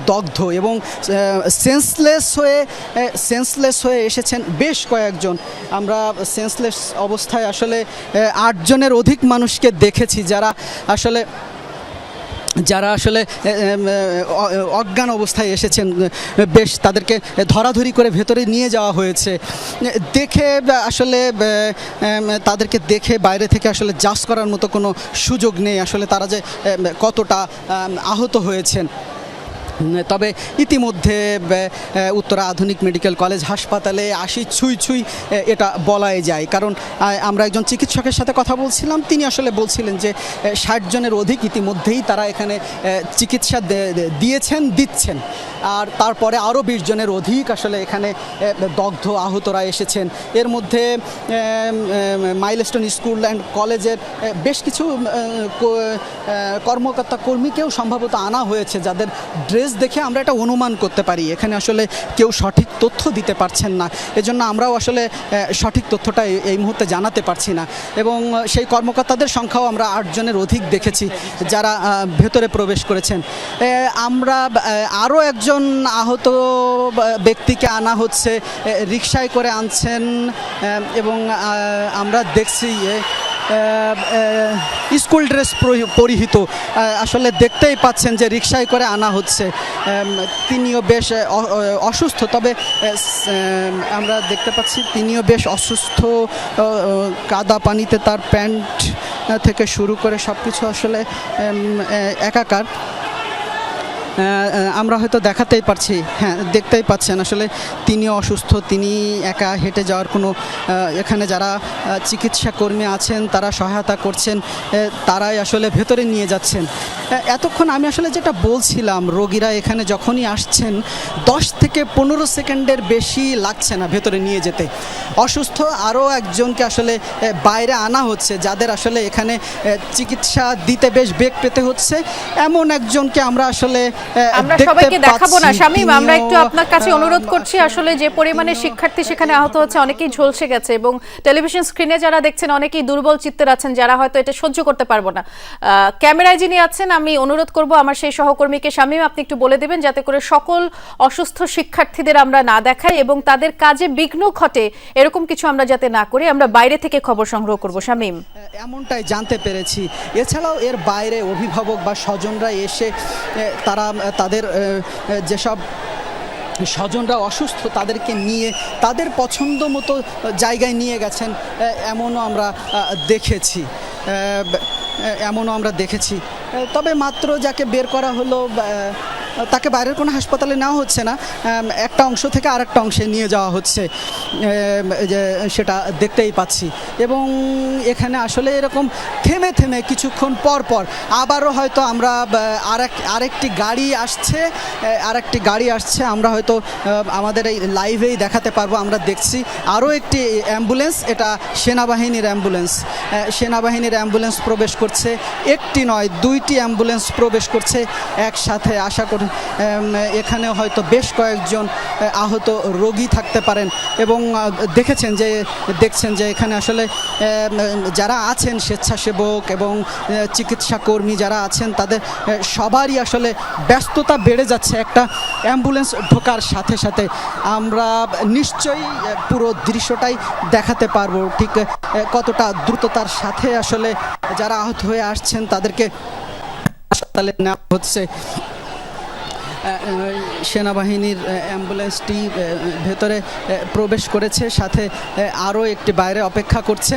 দগ্ধ এবং সেন্সলেস হয়ে এসেছেন বেশ কয়েকজন। আমরা সেন্সলেস অবস্থায় আসলে 8 জনের অধিক মানুষকে দেখেছি যারা আসলে অজ্ঞান অবস্থায় এসেছেন। বেশ তাদেরকে ধরাধরি করে ভেতরে নিয়ে যাওয়া হয়েছে। দেখে আসলে তাদেরকে দেখে বাইরে থেকে আসলে জাজ করার মতো কোনো সুযোগ নেই আসলে তারা যে কতটা আহত হয়েছেন। তবে ইতিমধ্যে উত্তরা আধুনিক মেডিকেল কলেজ হাসপাতালে ছুঁই এটা বলাই যায়, কারণ আমরা একজন চিকিৎসকের সাথে কথা বলছিলাম, তিনি আসলে বলছিলেন যে 60 জনের অধিক ইতিমধ্যেই তারা এখানে চিকিৎসা দিচ্ছেন, আর তারপরে আরও 20 জনের অধিক আসলে এখানে দগ্ধ আহতরা এসেছেন। এর মধ্যে মাইলস্টোন স্কুল অ্যান্ড কলেজের বেশ কিছু কর্মীকেও সম্ভবত আনা হয়েছে, যাদের ড্রেস দেখে আমরা এটা অনুমান করতে পারি এখানে আসলে কেউ সঠিক তথ্য দিতে পারছেন না, এজন্য আমরাও আসলে সঠিক তথ্যটা এই মুহূর্তে জানাতে পারছি না। এবং সেই কর্মকর্তাদের সংখ্যাও আমরা 8 জনের অধিক দেখেছি যারা ভেতরে প্রবেশ করেছেন। আমরা আরও একজন আহত ব্যক্তিকে আনা হচ্ছে, রিকশায় করে আনছেন এবং আমরা দেখছি স্কুল ড্রেস পরিহিত, আসলে দেখতেই পাচ্ছেন যে রিকশায় করে আনা হচ্ছে। তিনিও বেশ অসুস্থ, তবে আমরা দেখতে পাচ্ছি তিনিও বেশ অসুস্থ, কাদা পানিতে তার প্যান্ট থেকে শুরু করে সব কিছু আসলে একাকার। আমরা হয়তো দেখাতেই পারছি, হ্যাঁ দেখতেই পাচ্ছেন আসলে তিনিও অসুস্থ, তিনি একা হেঁটে যাওয়ার কোনো, এখানে যারা চিকিৎসা কর্মী আছেন তারা সহায়তা করছেন, তারাই আসলে ভেতরে নিয়ে যাচ্ছেন। এতক্ষণ আমি আসলে যেটা বলছিলাম, রোগীরা এখানে যখনই আসছেন 10 থেকে 15 সেকেন্ডের বেশি লাগছে না ভেতরে নিয়ে যেতে। অসুস্থ আরও একজনকে আসলে বাইরে আনা হচ্ছে, যাদের আসলে এখানে চিকিৎসা দিতে বেশ বেগ পেতে হচ্ছে, এমন একজনকে আমরা আসলে আমরা সবাইকে দেখাবো না। শামীম, আমরা একটু আপনার কাছে অনুরোধ করছি, আসলে যে পরিমাণে শিক্ষার্থী সেখানে আহত হচ্ছে, অনেকেই ঝলসে গেছে এবং টেলিভিশন স্ক্রিনে যারা দেখছেন অনেকেই দুর্বল চিত্তের আছেন, যারা হয়তো এটা সহ্য করতে পারবো না। ক্যামেরায় যিনি আছেন আমি অনুরোধ করব আমার সেই সহকর্মীকে, শামীম আপনি একটু বলে দেবেন যাতে করে সকল অসুস্থ শিক্ষার্থীদের আমরা না দেখাই এবং তাদের কাজে বিঘ্ন ঘটে এরকম কিছু আমরা যাতে না করি, আমরা বাইরে থেকে খবর সংগ্রহ করব। শামীম, এমনটাই জানতে পেরেছি। এছাড়াও এর বাইরে অভিভাবক বা স্বজনরা এসে তারা তাদের যেসব স্বজনরা অসুস্থ তাদেরকে নিয়ে তাদের পছন্দ মতো জায়গায় নিয়ে গেছেন, এমনও আমরা দেখেছি। তবে মাত্র যাকে বের করা হলো তাকে বাইরের কোনো হাসপাতালে নেওয়া হচ্ছে না, একটা অংশ থেকে আরেকটা অংশে নিয়ে যাওয়া হচ্ছে, সেটা দেখতেই পাচ্ছি। এবং এখানে আসলে এরকম থেমে কিছুক্ষণ পর আবারও হয়তো আমরা আরেকটি গাড়ি আসছে, আমরা হয়তো আমাদের এই লাইভেই দেখাতে পারবো। আমরা দেখছি আরও একটি অ্যাম্বুলেন্স, এটা সেনাবাহিনীর অ্যাম্বুলেন্স প্রবেশ করছে, একটি নয় 2টি অ্যাম্বুলেন্স প্রবেশ করছে একসাথে। আশা করি এখানে হয়তো বেশ কয়েকজন আহত রোগী থাকতে পারেন এবং দেখছেন যে এখানে আসলে যারা আছেন স্বেচ্ছাসেবক এবং চিকিৎসা কর্মী যারা আছেন তাদের সবারই আসলে ব্যস্ততা বেড়ে যাচ্ছে। একটা অ্যাম্বুলেন্স ঢোকার সাথে সাথে আমরা নিশ্চয়ই পুরো দৃশ্যটাই দেখাতে পারবো, ঠিক কতটা দ্রুততার সাথে আসলে যারা আহত হয়ে আসছেন তাদেরকে হাসপাতালে নেওয়া হচ্ছে। সেনাবাহিনীর অ্যাম্বুলেন্সটি ভেতরে প্রবেশ করেছে, সাথে আরও একটি বাইরে অপেক্ষা করছে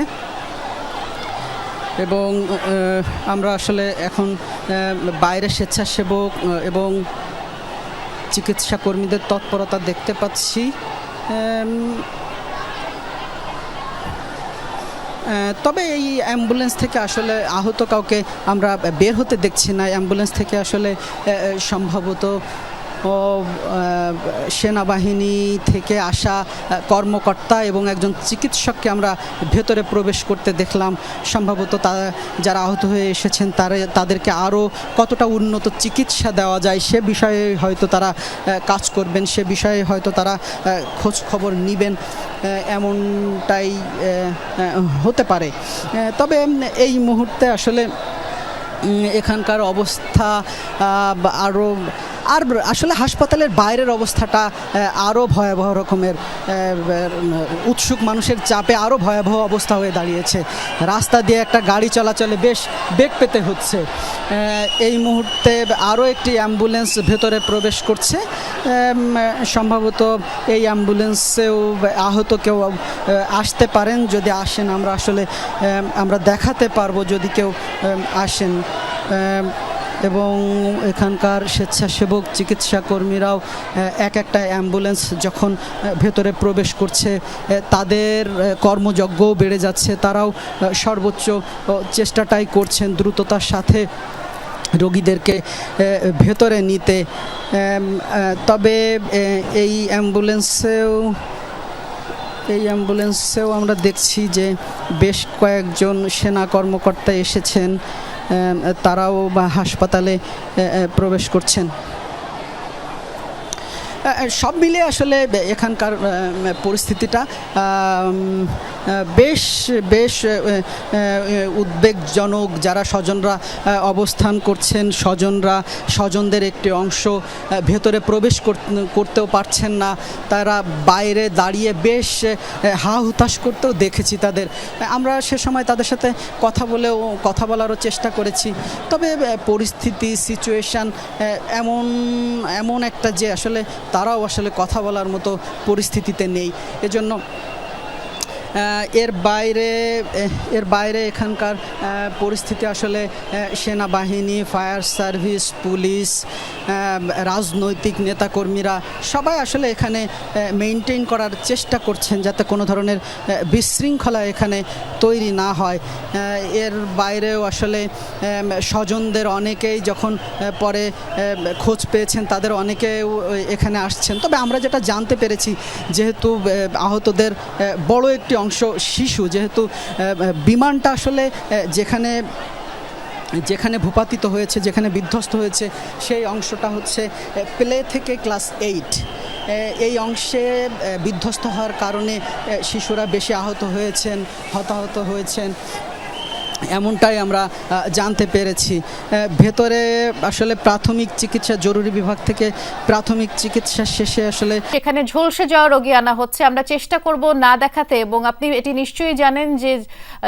এবং আমরা আসলে এখন বাইরে স্বেচ্ছাসেবক এবং চিকিৎসা কর্মীদের তৎপরতা দেখতে পাচ্ছি। তবে এই অ্যাম্বুলেন্স থেকে আসলে আহত কাউকে আমরা বের হতে দেখছি না। অ্যাম্বুলেন্স থেকে আসলে সম্ভবত সেনাবাহিনী থেকে আসা কর্মকর্তা এবং একজন চিকিৎসককে আমরা ভেতরে প্রবেশ করতে দেখলাম। সম্ভবত যারা আহত হয়ে এসেছেন তাদেরকে আরও কতটা উন্নত চিকিৎসা দেওয়া যায় সে বিষয়ে হয়তো তারা কাজ করবেন, সে বিষয়ে হয়তো তারা খোঁজ খবর নেবেন, এমনটাই হতে পারে। তবে এই মুহূর্তে আসলে এখানকার অবস্থা আরও আর আসলে হাসপাতালের বাইরের অবস্থাটা আরও ভয়াবহ রকমের, উৎসুক মানুষের চাপে আরও ভয়াবহ অবস্থা হয়ে দাঁড়িয়েছে। রাস্তা দিয়ে একটা গাড়ি চলাচলে বেশ বেগ পেতে হচ্ছে। এই মুহূর্তে আরও একটি অ্যাম্বুলেন্স ভেতরে প্রবেশ করছে। সম্ভবত এই অ্যাম্বুলেন্সেও আহত কেউ আসতে পারেন। যদি আসেন আমরা দেখাতে পারবো যদি কেউ আসেন। এবং এখানকার স্বেচ্ছাসেবক চিকিৎসা কর্মীরাও একটা অ্যাম্বুলেন্স যখন ভেতরে প্রবেশ করছে তাদের কর্মযজ্ঞও বেড়ে যাচ্ছে। তারাও সর্বোচ্চ চেষ্টাটাই করছেন দ্রুততার সাথে রোগীদেরকে ভেতরে নিতে। তবে এই অ্যাম্বুলেন্সেও আমরা দেখছি যে বেশ কয়েকজন সেনা কর্মকর্তা এসেছেন, তারাও হাসপাতালে প্রবেশ করছেন। সব মিলে আসলে এখানকার পরিস্থিতিটা বেশ বেশ উদ্বেগজনক। যারা স্বজনরা অবস্থান করছেন, স্বজনদের একটি অংশ ভেতরে প্রবেশ করতেও পারছেন না। তারা বাইরে দাঁড়িয়ে বেশ হা হুতাশ করতেও দেখেছি তাদের। আমরা সে সময় তাদের সাথে কথা বলারও চেষ্টা করেছি। তবে পরিস্থিতি সিচুয়েশান এমন একটা যে আসলে তারাও আসলে কথা বলার মতো পরিস্থিতিতে নেই। এজন্য এর বাইরে এখানকার পরিস্থিতি আসলে সেনাবাহিনী, ফায়ার সার্ভিস, পুলিশ, রাজনৈতিক নেতাকর্মীরা সবাই আসলে এখানে মেইনটেইন করার চেষ্টা করছেন যাতে কোনো ধরনের বিশৃঙ্খলা এখানে তৈরি না হয়। এর বাইরেও আসলে স্বজনদের অনেকেই যখন পরে খোঁজ পেয়েছেন তাদের অনেকেও এখানে আসছেন। তবে আমরা যেটা জানতে পেরেছি, যেহেতু আহতদের বড় একটি অংশ শিশু, যেহেতু বিমানটা আসলে যেখানে ভূপাতিত হয়েছে, যেখানে বিধ্বস্ত হয়েছে সেই অংশটা হচ্ছে প্লে থেকে ক্লাস 8। এই অংশে বিধ্বস্ত হওয়ার কারণে শিশুরা বেশি হতাহত হয়েছেন এমনটাই আমরা জানতে পেরেছি। ভেতরে আসলে প্রাথমিক চিকিৎসা, জরুরি বিভাগ থেকে প্রাথমিক চিকিৎসা শেষে আসলে এখানে ঝলসে যাওয়া রোগী আনা হচ্ছে। আমরা চেষ্টা করব না দেখাতে, এবং আপনি এটি নিশ্চয়ই জানেন যে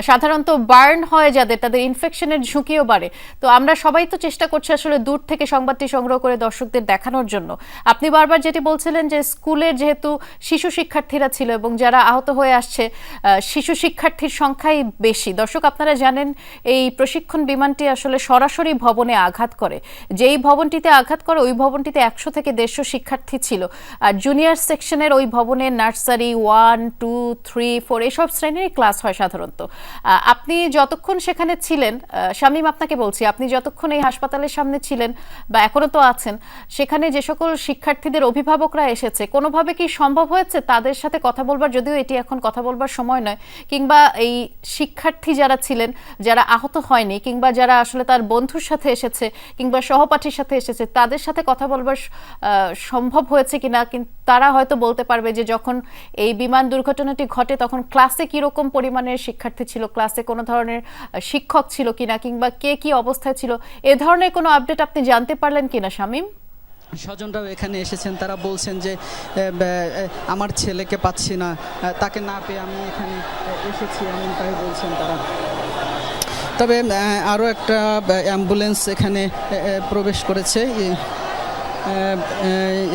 সাধারণত বার্ন হয় যাদের, তাদের ইনফেকশনের ঝুঁকিও বাড়ে। তো আমরা সবাই তো চেষ্টা করছি আসলে দূর থেকে সংবাদটি সংগ্রহ করে দর্শকদের দেখানোর জন্য। আপনি বারবার যেটি বলছিলেন যে স্কুলের যেহেতু শিশু শিক্ষার্থীরা ছিল এবং যারা আহত হয়ে আসছে শিশু শিক্ষার্থীর সংখ্যাই বেশি। দর্শক, আপনারা জানেন এই প্রশিক্ষণ বিমানটি আসলে সরাসরি ভবনে আঘাত করে। যেই ভবনটিতে আঘাত করে ওই ভবনটিতে 100 থেকে 150 শিক্ষার্থী ছিল। আর জুনিয়র সেকশনের ওই ভবনে নার্সারি 1, 2, 3, 4 এসব শ্রেণীর ক্লাস হয় সাধারণত। আপনি যতক্ষণ সেখানে ছিলেন, শামীম আপনাকে বলছি, আপনি যতক্ষণ এই হাসপাতালের সামনে ছিলেন বা এখনো তো আছেন, সেখানে যে সকল শিক্ষার্থীদের অভিভাবকরা এসেছে, কোনোভাবে কি সম্ভব হয়েছে তাদের সাথে কথা বলবার? যদিও এটি এখন কথা বলবার সময় নয়, কিংবা এই শিক্ষার্থী যারা ছিলেন, যারা আহত হয়নি, কিংবা যারা আসলে তার বন্ধুর সাথে এসেছে কিংবা সহপাঠীর সাথে এসেছে, তাদের সাথে কথা বলবার সম্ভব হয়েছে কিনা? কিন্তু তারা হয়তো বলতে পারবে যে যখন এই বিমান দুর্ঘটনাটি ঘটে তখন ক্লাসে কিরকম পরিমাণের শিক্ষার্থী ছিল, ক্লাসে কোনো ধরনের শিক্ষক ছিল কিনা, কিংবা কে কি অবস্থায় ছিল, এ ধরনের কোনো আপডেট আপনি জানতে পারলেন কিনা শামীম? স্বজনরাও এখানে এসেছেন, তারা বলছেন যে আমার ছেলেকে পাচ্ছি না, তাকে না পেয়ে আমি এখানে এসেছি, এমনটাই বলছেন তারা। তবে আরও একটা অ্যাম্বুলেন্স এখানে প্রবেশ করেছে।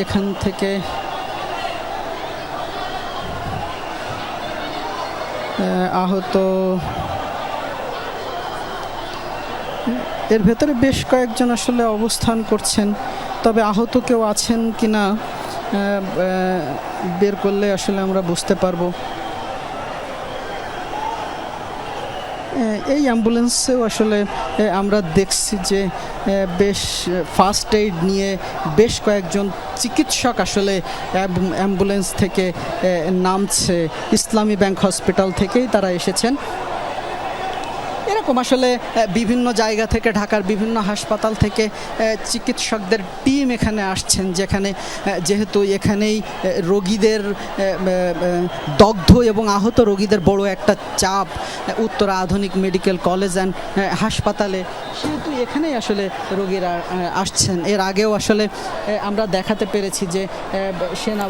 এখান থেকে আহত, এর ভেতরে বেশ কয়েকজন আসলে অবস্থান করছেন। তবে আহত কেউ আছেন কিনা বের করলে আসলে আমরা বুঝতে পারবো। এই অ্যাম্বুলেন্সেও আসলে আমরা দেখছি যে বেশ ফার্স্ট এইড নিয়ে বেশ কয়েকজন চিকিৎসক আসলে অ্যাম্বুলেন্স থেকে নামছে। ইসলামী ব্যাংক হসপিটাল থেকেই তারা এসেছেন। এরা এরকম আসলে বিভিন্ন জায়গা থেকে, ঢাকার বিভিন্ন হাসপাতাল থেকে চিকিৎসকদের টিম এখানে আসছেন, যেখানে যেহেতু এখানেই রোগীদের দগ্ধ এবং আহত রোগীদের বড় একটা চাপ উত্তরা আধুনিক মেডিকেল কলেজ অ্যান্ড হাসপাতালে, সেহেতু এখানেই আসলে রোগীরা আসছেন। এর আগেও আসলে আমরা দেখাতে পেরেছি যে সেনা